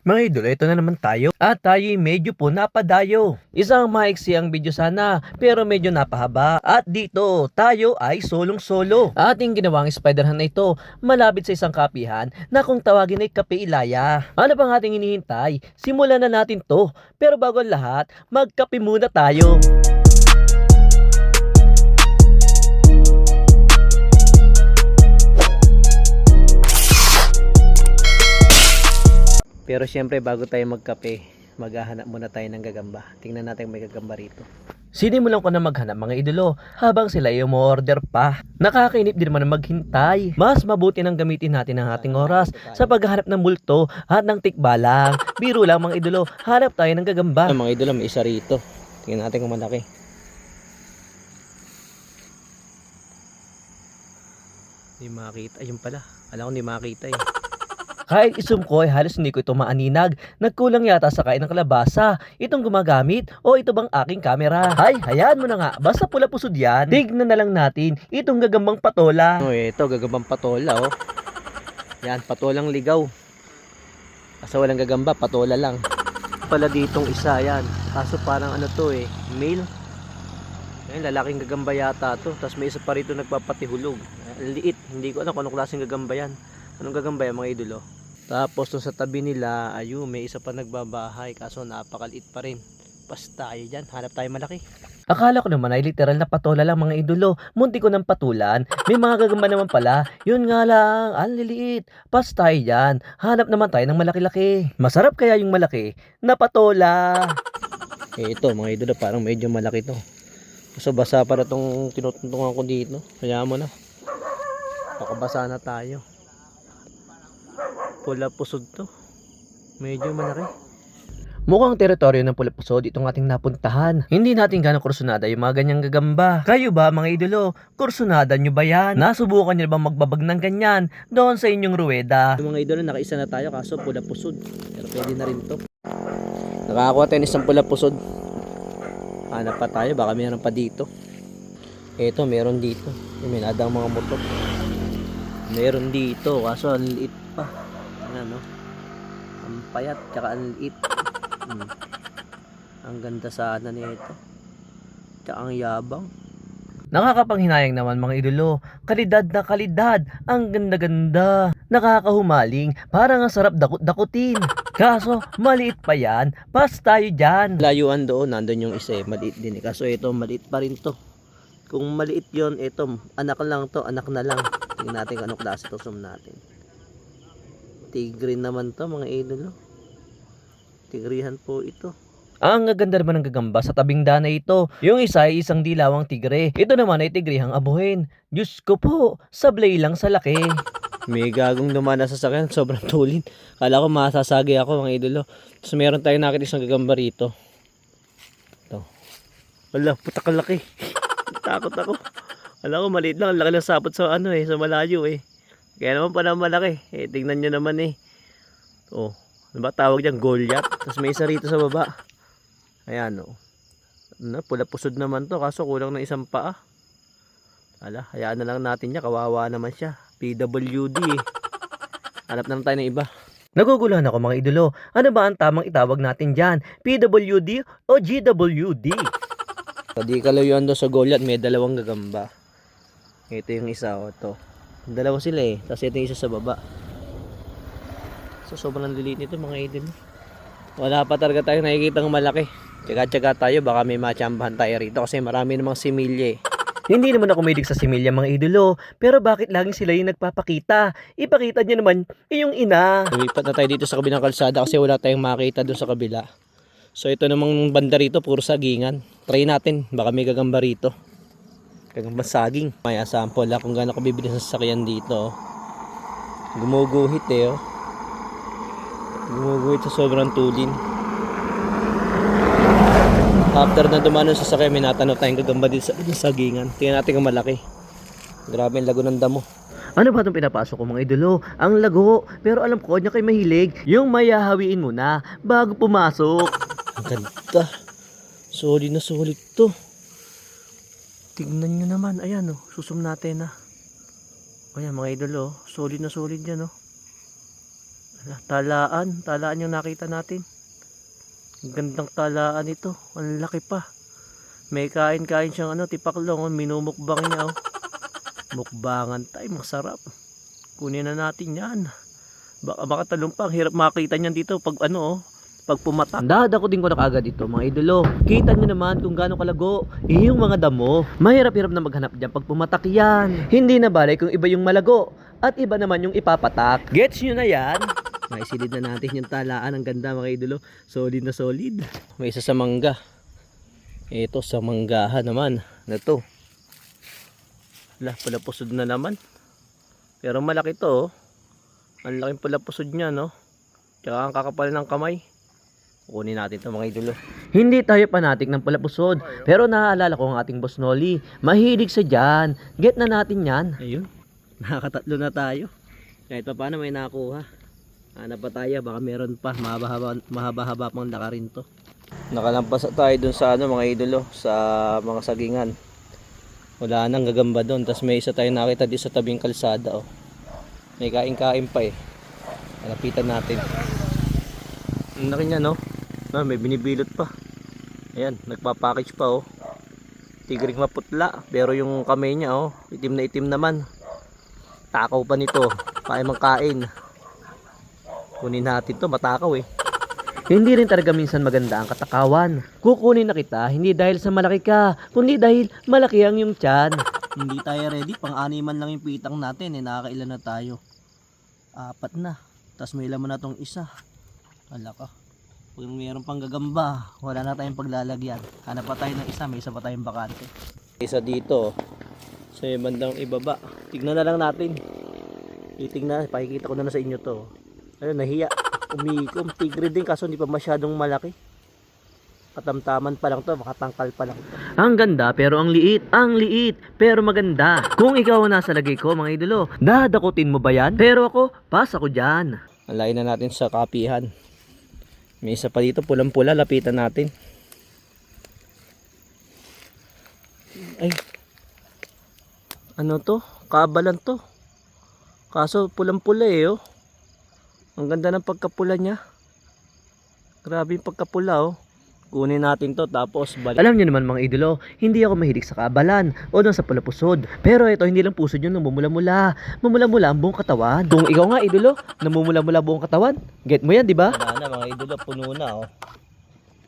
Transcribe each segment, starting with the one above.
Mga idol, ito na naman tayo at tayo'y medyo po napadayo. Isang maiksi ang video sana pero medyo napahaba. At dito tayo ay solong-solo. Ating ginawang Spider-Han na ito malapit sa isang kapihan na kung tawagin ay Kape Ilaya. Ano bang ating hinihintay? Simulan na natin to. Pero bago ang lahat, magkape muna tayo. Pero syempre bago tayo magkape, maghahanap muna tayo ng gagamba. Tingnan natin may gagamba rito. Sinimulan ko na maghanap mga idolo habang sila ay umorder pa. Nakakainip din naman na maghintay. Mas mabuti nang gamitin natin ang ating oras sa paghahanap ng multo at ng tikbalang. Biro lang mga idolo, hanap tayo ng gagamba. Mga idolo, may isa rito. Tingnan natin kung malaki. Hindi makita. Ayun pala. Alam ko hindi makita eh. Kahit isum ko ay halos hindi ko ito maaninag. Nagkulang yata sa kain ng kalabasa. Itong gumagamit o ito bang aking camera? Hay, hayaan mo na nga. Basta pula pusod yan. Tignan na lang natin itong gagambang patola. Ito gagambang patola oh. Yan, patolang ligaw. Kaso walang gagamba, patola lang. Pala ditong isa yan. Kaso parang ano to eh, male. Ayun, lalaking gagamba yata to. Tapos may isa pa rito nagpapatihulog. Liit, hindi ko alam kung anong klaseng gagamba yan. Anong gagamba yan mga idolo? Tapos sa tabi nila, ayun, may isa pa nagbabahay. Kaso napakaliit pa rin. Pas tayo dyan, hanap tayo malaki. Akala ko naman ay literal na patola lang mga idolo. Munti ko ng patulan. May mga gagamba naman pala. Yun nga lang, ang liliit. Pas tayo dyan, hanap naman tayo ng malaki-laki. Masarap kaya yung malaki na patola. Ito mga idolo, parang medyo malaki to. Kaso basa para tong tinutuntungan ko dito. Kaya mo na. Pakabasa na tayo. Pula pusod to. Medyo malaki. Mukhang teritoryo ng pula pusod itong ating napuntahan. Hindi natin gano'ng kursunada yung mga ganyang gagamba. Kayo ba mga idolo? Kursunada nyo ba yan? Nasubukan nyo ba magbabag ng ganyan doon sa inyong ruweda? Mga idolo, nakaisa na tayo kaso pula pusod. Pero pwede na rin to. Nakakuha tayo isang pula pusod. Hanap pa tayo, baka meron pa dito. Eto, meron dito. May nadang mga motor. Meron dito, kaso ang liit pa. Ano? Ang payat, tsaka ang liit. Ang ganda sana nito. Tsaka ang yabang. Nakakapanghinayang naman mga idolo. Kalidad na kalidad. Ang ganda-ganda. Nakakahumaling. Parang ang sarap dakot-dakutin. Kaso, maliit pa yan. Pas tayo dyan. Layuan doon, nandun yung isa eh. Maliit din eh. Kaso ito, maliit pa rin to. Kung maliit yon, ito, anak lang to, anak na lang. Tingnan natin kung anong klase to, zoom natin. Tigre naman to mga idolo. Tigrihan po ito. Ang gaganda naman ng gagamba sa tabing dana ito. Yung isa ay isang dilawang tigre. Ito naman ay tigrihang abuhin. Diyos ko po, sablay lang sa laki. May gagong dumaan na sasakyan, sobrang tulin. Kala ko masasagi ako mga idolo. Tapos meron tayong nakita isang gagamba rito. Ito. Wala, putak ang laki. Takot ako. Alam ko maliit lang, ang laki ng sapot sa ano eh, sa malayo eh. Kaya naman pa naman malaki. Eh, tingnan nyo naman eh. Oh, ano ba tawag dyan? Goliath. Tapos may isa rito sa baba. Ayan oh. Ano, pula pusod naman to. Kaso kulang ng isang paa. Ala, hayaan na lang natin niya. Kawawa naman siya. PWD eh. Hanap naman tayo ng iba. Naguguluhan ako mga idolo. Ano ba ang tamang itawag natin dyan? PWD o GWD? Hindi kalayuan doon sa Goliath. May dalawang gagamba. Ito yung isa o to. Dalawa sila eh. Tapos ito yung isa sa baba. So sobrang liliit nito mga idol. Wala pa talaga tayo nakikita ng malaki. Tsaga-tsaga tayo. Baka may matsambahan tayo rito. Kasi marami namang similya eh. Hindi naman ako mahilig sa similya mga idolo. Pero bakit laging sila yung nagpapakita? Ipakita niyo naman yung ina. Lumipat na tayo dito sa kabilang kalsada. Kasi wala tayong makita doon sa kabila. So ito namang banda rito. Puro sagingan. Try natin. Baka may gagamba rito. Gagamba saging. May sample lang kung gaano ko bibili sa sasakyan dito. Gumuguhit eh oh. Gumuguhit sa sobrang tulin. After na dumano sa sasakyan, may natanong tayong gagamba dito sa sagingan. Tingnan natin kung malaki. Grabe ang lago ng damo. Ano ba itong pinapasok ko mga idolo? Ang lago. Pero alam ko, niya kayo mahilig. Yung mayahawiin mo na bago pumasok. Ang ganda. Solid na solid to. Tignan nyo naman. Ayan o. Susum natin na. Ayan mga idolo. Solid na solid yan o. Talaan yung nakita natin. Ang gandang talaan ito. Ang laki pa. May kain siyang tipaklong. Minumukbang niya. Mukbangan tayo. Masarap. Kunin na natin yan. Baka talumpang. Hirap makita niyan dito pag pag pumatak. Dadako din ko na kaagad ito mga idolo. Kita nyo naman kung gaano kalago yung mga damo. Mahirap-hirap na maghanap dyan pag pumatak yan. Hindi na balay kung iba yung malago at iba naman yung ipapatak. Gets nyo na yan? Maisilid na natin yung talaan. Ang ganda mga idolo. Solid na solid. May isa sa mangga. Ito sa manggahan naman. Na to. Pala pusod na naman. Pero malaki to. Ang laking pala pusod niya Tsaka ang kakapal ng kamay. Kunin natin ito mga idolo. Hindi tayo panatik ng palapusod. Pero naaalala ko ang ating boss Noli. Mahilig sa dyan. Get na natin yan. Ayun. Nakakatatlo na tayo. Kahit pa paano may nakuha. Hanap pa tayo. Baka meron pa. Mahaba-haba pang lakarin to. Nakalampas tayo dun sa mga idolo. Sa mga sagingan. Wala nang gagamba dun. Tapos may isa tayo nakita dito sa tabing kalsada. May kain-kain pa Lapitan natin. Ang laki niya may binibilot pa. Ayan, nagpapackage pa Tigring maputla, pero yung kamay niya itim na itim naman. Takaw pa nito, kaya mangkain. Kunin natin to, matakaw Hindi rin talaga minsan maganda ang katakawan. Kukunin na kita, hindi dahil sa malaki ka, kundi dahil malaki ang yung tiyan. Hindi tayo ready, pang-animan lang yung pitang natin nakakailan na tayo. 4 na, tas may laman na tong isa. Hala ka. Kung mayroon pang gagamba, wala na tayong paglalagyan. Hanap pa tayo ng isa, may isa pa tayong bakante. Isa dito, sa bandang ibaba. Tignan na lang natin. Titignan, pakikita ko na sa inyo to. Ayun, nahiya. Umiikom, tigre din kaso hindi pa masyadong malaki. Katamtaman pa lang to, makatangkal pa lang to. Ang ganda pero ang liit. Ang liit pero maganda. Kung ikaw ang nasa lagay ko mga idolo, dadakutin mo ba yan? Pero ako, pas ako dyan. Alayin na natin sa kapihan. May isa pa dito, pulang-pula, lapitan natin. Ay. Ano to? Kabalan to. Kaso pulang-pula Ang ganda ng pagkapula niya. Grabe yung pagkapula Kunin natin to tapos balik. Alam niyo naman mga idolo, hindi ako mahilig sa kabalan o doon sa palapusod. Pero ito hindi lang pusod yun, namumula-mula. Mamula-mula ang buong katawan. Kung ikaw nga idolo, namumula-mula buong katawan. Get mo yan, di ba? Wala na mga idolo, puno na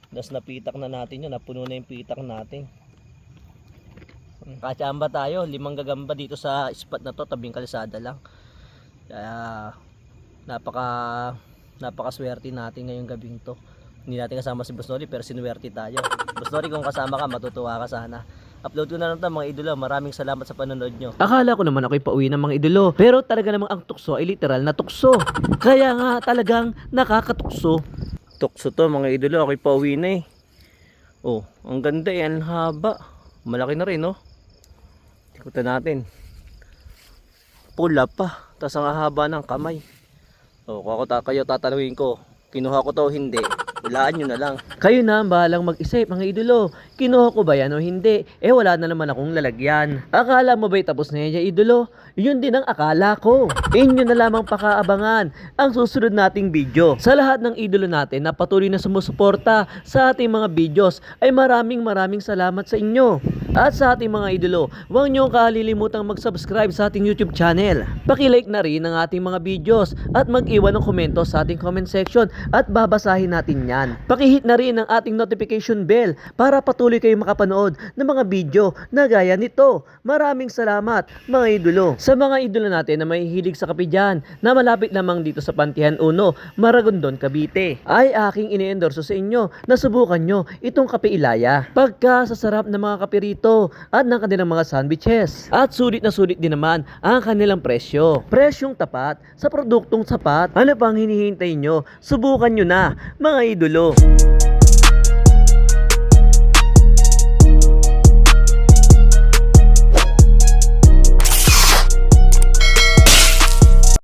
Tapos napitak na natin yun, napuno na yung pitak natin. Katsamba tayo, 5 gagamba dito sa spot na to, tabing kalsada lang. Kaya napakaswerte natin ngayong gabing to. Hindi natin kasama si Boss Noli pero sinuwerte tayo. Boss Noli, kung kasama ka, matutuwa ka sana. Upload ko na lang ito mga idolo. Maraming salamat sa panonood nyo. Akala ko naman ako'y pauwi ng mga idolo. Pero talaga namang ang tukso ay literal na tukso. Kaya nga talagang nakakatukso. Tukso to mga idolo. Ako'y pauwi na ang ganda ang haba. Malaki na rin Ikutan natin. Pula pa. Tapos ang haba ng kamay. Kung kayo tatanungin ko, kinuha ko to o hindi, hulaan nyo na lang. Kayo na ang bahalang mag-isip mga idolo. Kinuha ko ba yan o hindi? Wala na naman akong lalagyan. Akala mo ba'y tapos na yan idolo? Yun din ang akala ko. Inyo na lamang pakaabangan ang susunod nating video. Sa lahat ng idolo natin na patuloy na sumusuporta sa ating mga videos ay maraming salamat sa inyo. At sa ating mga idolo, huwag nyo kalilimutang mag-subscribe sa ating YouTube channel. Paki-like na rin ang ating mga videos at mag-iwan ng komento sa ating comment section at babasahin natin yan. Paki-hit na rin ang ating notification bell para patuloy kayong makapanood ng mga video na gaya nito. Maraming salamat mga idolo. Sa mga idolo natin na may hilig sa kape dyan, na malapit lamang dito sa Pantihan 1, Maragondon, Cavite, ay aking ini-endorso sa inyo na subukan nyo itong kape Ilaya. Pagka sa sarap ng mga kape rito at ng kanilang mga sandwiches. At sulit na sulit din naman ang kanilang presyo. Presyong tapat sa produktong sapat. Ano pang hinihintay nyo? Subukan nyo na mga idolo.